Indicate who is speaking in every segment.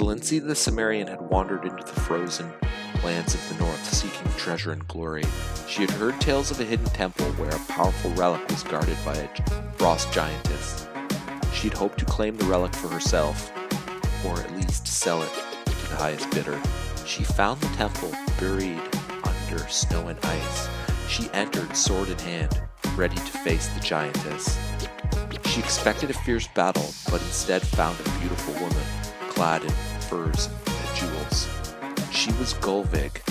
Speaker 1: Dalinsia the Cimmerian had wandered into the frozen lands of the north, seeking treasure and glory. She had heard tales of a hidden temple where a powerful relic was guarded by a frost giantess. She had hoped to claim the relic for herself, or at least sell it to the highest bidder. She found the temple buried under snow and ice. She entered sword in hand, ready to face the giantess. She expected a fierce battle, but instead found a beautiful woman, clad in furs and jewels. She was Gullvieg,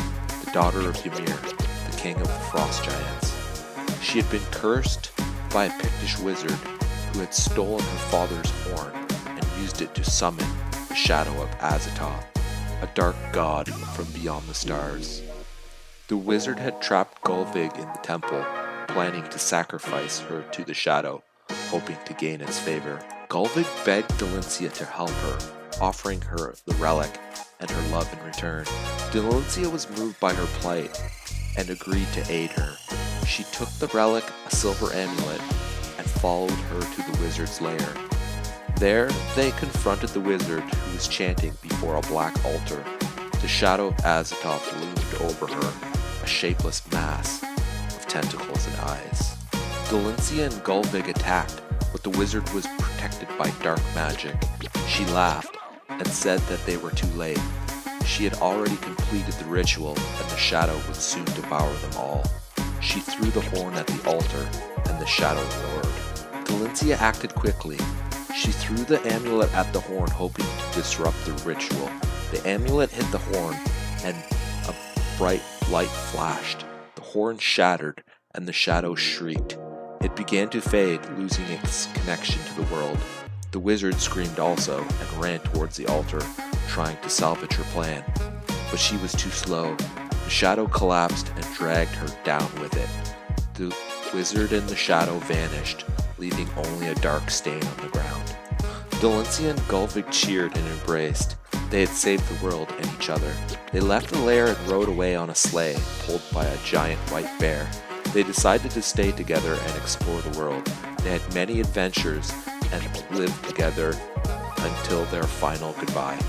Speaker 1: the daughter of Ymir, the king of the frost giants. She had been cursed by a Pictish wizard who had stolen her father's horn and used it to summon the shadow of Azathoth, a dark god from beyond the stars. The wizard had trapped Gullvieg in the temple, planning to sacrifice her to the shadow, hoping to gain its favor. Gullvieg begged Dalinsia to help her, offering her the relic and her love in return. Dalinsia was moved by her plight and agreed to aid her. She took the relic, a silver amulet, and followed her to the wizard's lair. There, they confronted the wizard, who was chanting before a black altar. The shadow of Azathoth loomed over her, a shapeless mass of tentacles and eyes. Dalinsia and Gullvieg attacked, but the wizard was protected by dark magic. She laughed and said that they were too late. She had already completed the ritual, and the shadow would soon devour them all. She threw the horn at the altar, and the shadow roared. Dalinsia acted quickly. She threw the amulet at the horn, hoping to disrupt the ritual. The amulet hit the horn, and a bright light flashed. The horn shattered, and the shadow shrieked. It began to fade, losing its connection to the world. The wizard screamed also, and ran towards the altar, trying to salvage her plan. But she was too slow. The shadow collapsed and dragged her down with it. The wizard and the shadow vanished, leaving only a dark stain on the ground. Dalinsia and Gullvieg cheered and embraced. They had saved the world and each other. They left the lair and rode away on a sleigh, pulled by a giant white bear. They decided to stay together and explore the world. They had many adventures and lived together until their final goodbye.